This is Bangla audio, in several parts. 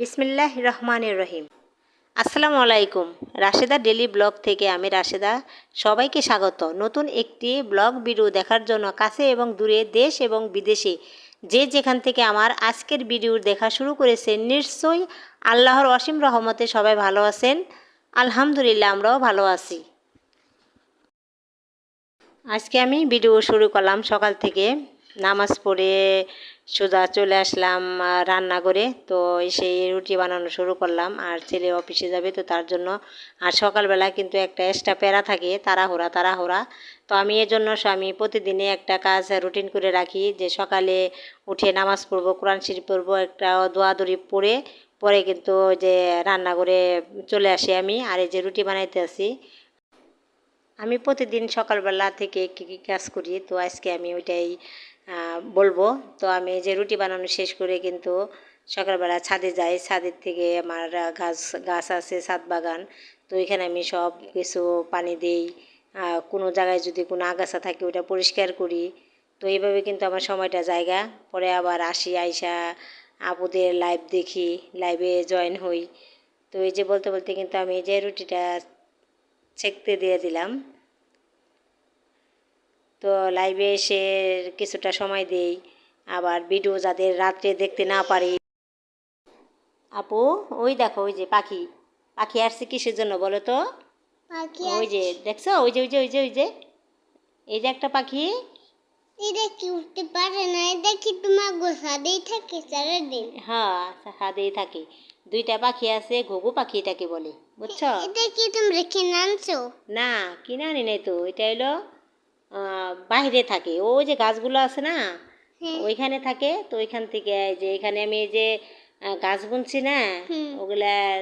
বিসমিল্লাহ রহমানির রহিম। আসসালামু আলাইকুম। রাশেদা ডেলি ব্লগ থেকে আমি রাশেদা সবাইকে স্বাগত। নতুন একটি ব্লগ ভিডিও দেখার জন্য কাছে এবং দূরে, দেশ এবং বিদেশে যে যেখান থেকে আমার আজকের ভিডিও দেখা শুরু করেছেন, নিশ্চয়ই আল্লাহর অসীম রহমতে সবাই ভালো আছেন। আলহামদুলিল্লাহ, আমরাও ভালো আছি। আজকে আমি ভিডিও শুরু করলাম সকাল থেকে, নামাজ পড়ে সোজা চলে আসলাম রান্নাঘরে। তো সেই রুটি বানানো শুরু করলাম, আর ছেলে অফিসে যাবে তো তার জন্য। আর সকালবেলা কিন্তু একটা এক্সট্রা প্যারা থাকে, তাড়াহুড়া। তো আমি এজন্য আমি প্রতিদিনই একটা কাজ রুটিন করে রাখি, যে সকালে উঠে নামাজ পড়বো, কোরআন শরীফ পড়বো, একটা দোয়াদুরি পড়ে পরে কিন্তু যে রান্নাঘরে চলে আসি আমি। আর এই যে রুটি বানাইতে আসি, আমি প্রতিদিন সকালবেলা থেকে কী কী কাজ করি, তো আজকে আমি ওইটাই বলবো। তো আমি যে রুটি বানানো শেষ করে কিন্তু সকালবেলা ছাদে যাই। ছাদের থেকে আমার গাছ আছে, ছাদ বাগান। তো এখানে আমি সব কিছু পানি দিই, কোনো জায়গায় যদি কোনো আগাছা থাকে ওটা পরিষ্কার করি। তো এইভাবে কিন্তু আমার সময়টা জায়গা। পরে আবার আসি, আইসা আপুদের লাইভ দেখি, লাইভে জয়েন হই। তো এই যে বলতে বলতে কিন্তু আমি যে রুটিটা ছেঁকতে দিয়ে দিলাম। তো লাইভে এসে কিছুটা সময় দেই, আবার ভিডিও যাদের রাত্রে দেখতে না পারি। আপু, ওই দেখো, ওই যে পাখি পাখি আসছে কিসের জন্য বলো তো? ওই যে দেখছো, ওই যে এই যে একটা পাখি। এটা কি উঠতে পারে না? এটা কি তোমার গোসাতেই থাকে সারাদিন? হ্যাঁ, ছাদেই থাকে। দুইটা পাখি আছে, ঘুঘু পাখি এটাকে বলে, বুঝছো? এটা কি তোমরা কিনে আনছো? না, কিনে আনি নাই তো। এটা হলো বাইরে থাকে, ওই যে গাছগুলো আছে না, হ্যাঁ। ওইখানে থাকে। তো ওইখান থেকে এই যে এখানে আমি এই যে গাছ বুনছি না, হুম। ওগুলার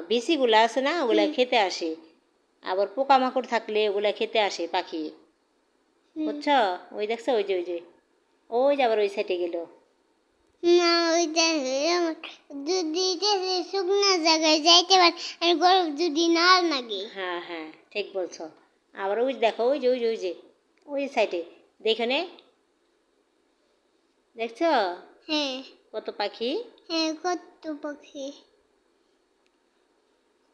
বিচিগুলো আছে না, ওগুলা খেতে আসে। আবার পোকামাকড় থাকলে ওগুলা খেতে আসে পাখি, বুঝছো? ওই দেখছো, ওই যে আবার ওই সাইডে গেল। না, ওইটা যদি শুকনো জায়গায় যাইতে পারে আর গরম যদি না লাগে। হ্যাঁ হ্যাঁ, ঠিক বলছো। আবার ওই দেখো, ওই যে ওই সাইডে দেখো নে, দেখছো হ্যাঁ। কত পাখি। হ্যাঁ, কত পাখি।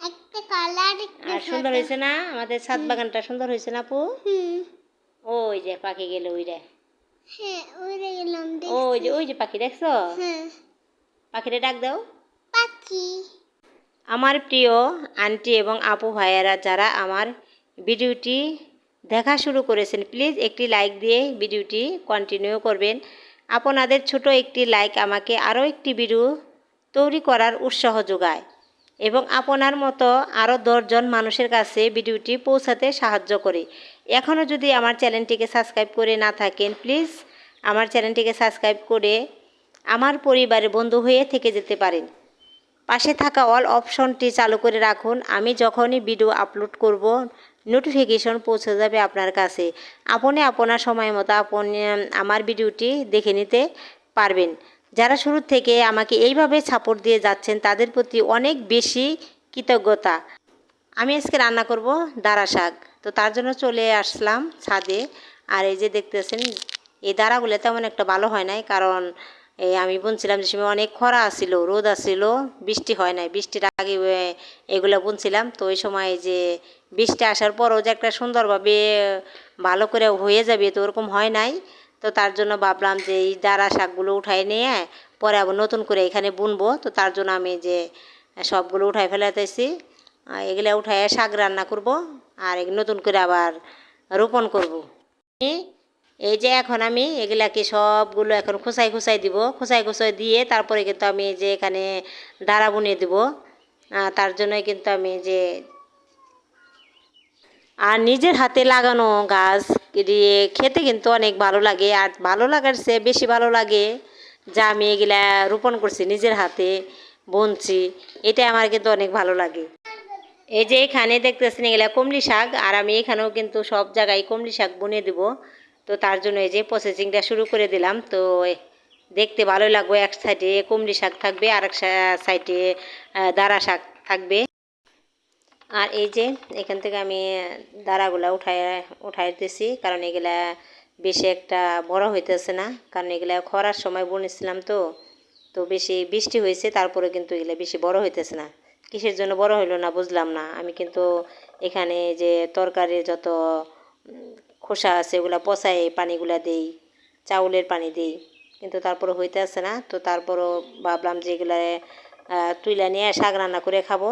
একটা কালার একটু আর সুন্দর সাদা। হয়েছে না আমাদের ছাদ বাগানটা? সুন্দর হয়েছে না আপু? হুম। ওই যে পাখি গেল, ওইটা। হ্যাঁ, উড়ে গেলাম ওই দেখছি। যে ওই যে পাখি দেখছো? হ্যাঁ। পাখিটা ডাক দাও। পাখি। আমার প্রিয় আন্টি এবং আপু ভাইয়েরা যারা আমার ভিডিওটি দেখা শুরু করেছেন, প্লিজ একটি লাইক দিয়ে ভিডিওটি কন্টিনিউ করবেন। আপনাদের ছোট একটি লাইক আমাকে আরও একটি ভিডিও তৈরি করার উৎসাহ যোগায় এবং আপনার মতো আরও 10 জন মানুষের কাছে ভিডিওটি পৌঁছাতে সাহায্য করে। এখনও যদি আমার চ্যানেলটিকে সাবস্ক্রাইব করে না থাকেন, প্লিজ আমার চ্যানেলটিকে সাবস্ক্রাইব করে আমার পরিবারের বন্ধু হয়ে থেকে যেতে পারেন। পাশে থাকা অল অপশনটি চালু করে রাখুন। আমি যখনই ভিডিও আপলোড করব, নোটিফিকেশন পৌঁছে যাবে আপনার কাছে। আপনি আপনার সময় মতো আপনি আমার ভিডিওটি দেখে নিতে পারবেন। যারা শুরু থেকে আমাকে এইভাবে সাপোর্ট দিয়ে যাচ্ছেন তাদের প্রতি অনেক বেশি কৃতজ্ঞতা। আমি আজকে রান্না করব দাঁড়া শাক। তো তার জন্য চলে আসলাম ছাদে। আর এই যে দেখতেছেন, এই দাঁড়াগুলো তেমন একটা ভালো হয় নাই, কারণ এই আমি বুনছিলাম যে সময় অনেক খরা আসছিল, রোদ আসছিল, বৃষ্টি হয় নাই। বৃষ্টির আগে এগুলো বুনছিলাম। তো ওই সময় যে বৃষ্টি আসার পরও যে একটা সুন্দরভাবে ভালো করে হয়ে যাবে, তো ওরকম হয় নাই। তো তার জন্য ভাবলাম যে এই দাঁড়া শাকগুলো উঠাই নিয়ে পরে আবার নতুন করে এখানে বুনবো। তো তার জন্য আমি যে সবগুলো উঠাই ফেলাতেছি, এগুলো উঠায় শাক রান্না করব, আর নতুন করে আবার রোপণ করব। এই যে এখন আমি এগুলাকে সবগুলো এখন খোসাই দিব। খোসাই দিয়ে তারপরে কিন্তু আমি যে এখানে দাঁড়া বুনিয়ে দেব। তার জন্যই কিন্তু আমি যে আর নিজের হাতে লাগানো গাছ দিয়ে খেতে কিন্তু অনেক ভালো লাগে। আর ভালো লাগার চেয়ে বেশি ভালো লাগে যা আমি এগুলা রোপণ করছি, নিজের হাতে বুনছি, এটা আমার কিন্তু অনেক ভালো লাগে। এই যে এখানে দেখতেছেন এগুলা কমলি শাক, আর আমি এখানেও কিন্তু সব জায়গায় কমলি শাক বুনে দেব। তো তার জন্য এই যে প্রসেসিংটা শুরু করে দিলাম। তো দেখতে ভালোই লাগবে, এক সাইডে কমলি শাক থাকবে আর এক সাইডে দাঁড়া শাক থাকবে। আর এই যে এখান থেকে আমি দাঁড়াগুলা উঠাইতেছি, কারণ এগুলা বেশি একটা বড় হইতেছে না, কারণ এগুলা খরার সময় বুনেছিলাম। তো তো বেশি বৃষ্টি হয়েছে, তারপরে কিন্তু এগুলো বেশি বড় হইতেছে না। কিসের জন্য বড় হইলো না বুঝলাম না। আমি কিন্তু এখানে যে তরকারির যত খোসা আছে ওগুলা পচাই পানিগুলা দেই, চাউলের পানি দেই, কিন্তু তারপরে হইতে আসে না। তো তারপরও ভাবলাম যে এগুলা তুইলা নিয়ে শাক রান্না করে খাবো,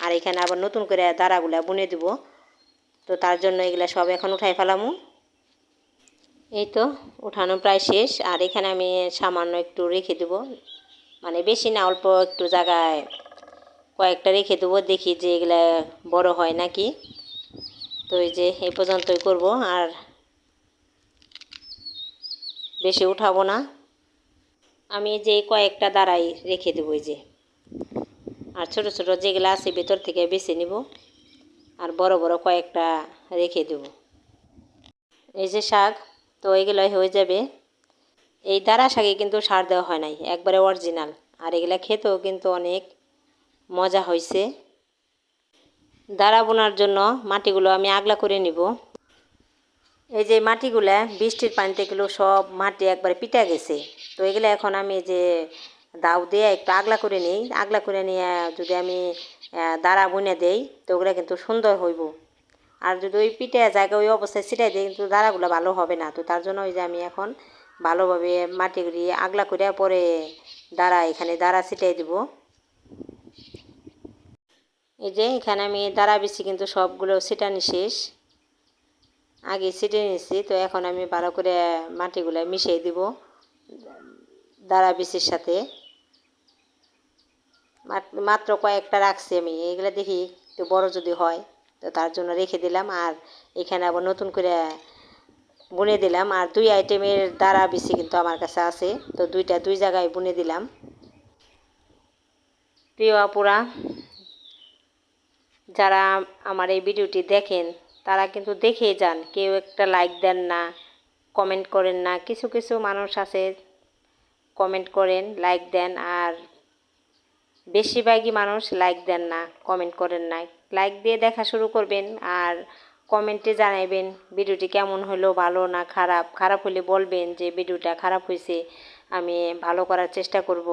আর এখানে আবার নতুন করে দাঁড়াগুলা বুনে দিব। তো তার জন্য এগুলা সব এখন উঠাই ফেলামু। এই তো উঠানো প্রায় শেষ। আর এখানে আমি সামান্য একটু রেখে দেবো, মানে বেশি না, অল্প একটু জায়গায় কয়েকটা রেখে দেবো, দেখি যে এগুলা বড় হয় নাকি। তো এই যে এই পর্যন্তই করব, আর বেশি উঠাবো না। আমি যে কয়েকটা দাঁড়াই রেখে দেবো এই যে, আর ছোট ছোট যেগুলো আছে ভেতর থেকে বেছে নিব, আর বড় বড় কয়েকটা রেখে দেব। এই যে শাক, তো এগুলোই হয়ে যাবে। এই দাঁড়া শাকে কিন্তু সার দেওয়া হয় নাই, একবারে অরিজিনাল। আর এগুলা খেতেও কিন্তু অনেক মজা হয়েছে। দাঁড়া বোনার জন্য মাটিগুলো আমি আগলা করে নিব। এই যে মাটিগুলা বৃষ্টির পানিতে এগুলো সব মাটি একবারে পিটা গেছে। তো এগুলো এখন আমি যে দাও দিয়ে একটু আগলা করে নিই, আগলা করে নিয়ে যদি আমি দাঁড়া বুনে দেই, তো ওগুলো কিন্তু সুন্দর হইব। আর যদি ওই পিঠে জায়গা ওই অবস্থায় ছিটাই দিই, কিন্তু দাঁড়াগুলো ভালো হবে না। তো তার জন্য ওই যে আমি এখন ভালোভাবে মাটিগুলি আগলা করে পরে দাঁড়া এখানে দাঁড়া ছিটাই দেব। এই যে এখানে আমি দাঁড়া বেশি কিন্তু সবগুলো ছিটানি শেষ, আগে ছিটে নিয়েছি। তো এখন আমি ভালো করে মাটিগুলো মিশিয়ে দিব দাঁড়া বিচির সাথে। মাত্র কয়েকটা রাখছি আমি, এগুলো দেখি একটু বড় যদি হয়, তো তার জন্য রেখে দিলাম। আর এখানে আবার নতুন করে বুনে দিলাম। আর দুই আইটেমের দাঁড়া বিচি কিন্তু আমার কাছে আছে, তো দুইটা দুই জায়গায় বুনে দিলাম। প্রিয় আপুরা, যারা আমার এই ভিডিওটি দেখেন তারা কিন্তু দেখেই যান, কেউ একটা লাইক দেন না, কমেন্ট করেন না। কিছু কিছু মানুষ আছে কমেন্ট করেন, লাইক দেন, আর বেশিরভাগই মানুষ লাইক দেন না, কমেন্ট করেন না। লাইক দিয়ে দেখা শুরু করবেন, আর কমেন্টে জানাবেন ভিডিওটি কেমন হলো, ভালো না খারাপ। খারাপ হলে বলবেন যে ভিডিওটা খারাপ হয়েছে, আমি ভালো করার চেষ্টা করব।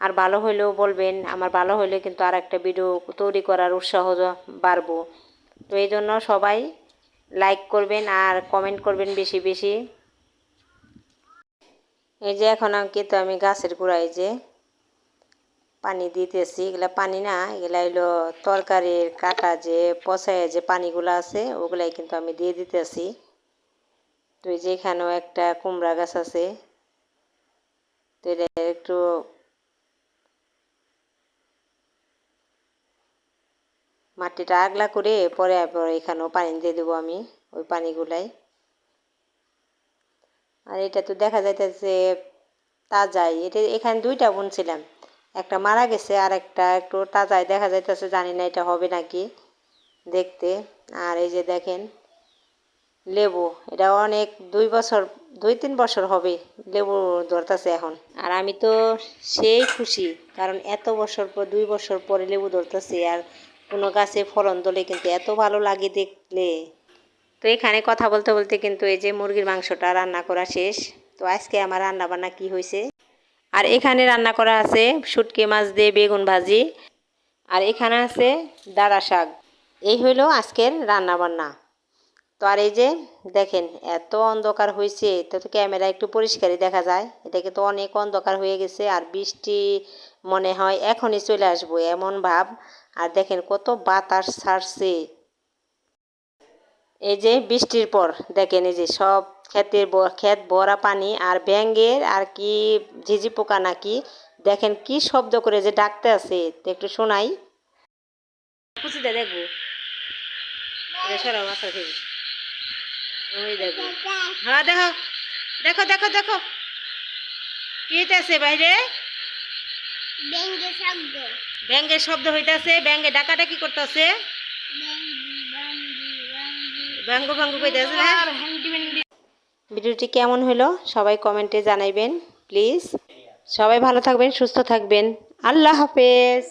আর ভালো হলেও বলবেন, আমার ভালো হলে কিন্তু আর একটা ভিডিও তৈরি করার উৎসাহ বাড়বো। তো এই জন্য সবাই লাইক করবেন আর কমেন্ট করবেন বেশি বেশি। এই যে এখন কিন্তু আমি গাছের গোড়ায় যে পানি দিতেছি, এগুলা পানি না, এগুলা হলো তরকারির কাটা যে পচায় যে পানিগুলো আছে ওগুলাই কিন্তু আমি দিয়ে দিতেছি। তো এই যে এখানেও একটা কুমড়া গাছ আছে, তো এটা একটু মাটিটা আগলা করে পরে এখানেও পানি দিয়ে দেবো আমি ওই পানিগুলাই। আর এটা তো দেখা যাইতেছে তাজাই, এটা এখানে দুইটা বুনছিলাম, একটা মারা গেছে আর একটা একটু তাজাই দেখা যাইতেছে, জানি না এটা হবে নাকি দেখতে। আর এই যে দেখেন লেবু, এটা অনেক 2-3 বছর হবে লেবু ধরতেছে এখন। আর আমি তো সেই খুশি, কারণ এত বছর পর 2 বছর পরে লেবু ধরতেছে, আর কোনো গাছে ফলন ধরলে কিন্তু এত ভালো লাগে দেখলে। তো এখানে কথা বলতে বলতে কিন্তু এই যে মুরগির মাংসটা রান্না করা শেষ। তো আজকে আমার রান্না বান্না কি হয়েছে, আর এখানে রান্না করা আছে শুটকি মাছ দিয়ে বেগুন ভাজি, আর এখানে আছে ডাঁড়া শাক। এই হইলো আজকের রান্না বান্না। তো আর এই যে দেখেন এত অন্ধকার হয়েছে, তো ক্যামেরা একটু পরিষ্কারই দেখা যায়, এটা কিন্তু অনেক অন্ধকার হয়ে গেছে। আর বৃষ্টি মনে হয় এখনই চলে আসবো এমন ভাব। আর দেখেন কত বাতাস ছাড়ছে, এই যে বৃষ্টির পর দেখেন এই যে সব ক্ষেত ভরা পানি। আর ব্যাঙের আর কি ঝিঝি পোকা নাকি দেখেন কি শব্দ করে যে ডাকতে আছে, তো একটু শোনাই। খুশিটা দেখবো, সরাও মাথা থেকে, ওই দেখো, হ্যাঁ দেখো দেখো দেখো দেখো কি হইতেছে বাইরে, ব্যাঙ্গের শব্দ, ব্যাঙের শব্দ হইতাছে, ব্যাঙে ডাকাডাকি করতেছে, ভাঙ্গ ভাঙ্গ কইতাছে না। ভিডিওটি কেমন হলো সবাই কমেন্টে জানাইবেন প্লিজ। সবাই ভালো থাকবেন, সুস্থ থাকবেন। আল্লাহ হাফেজ।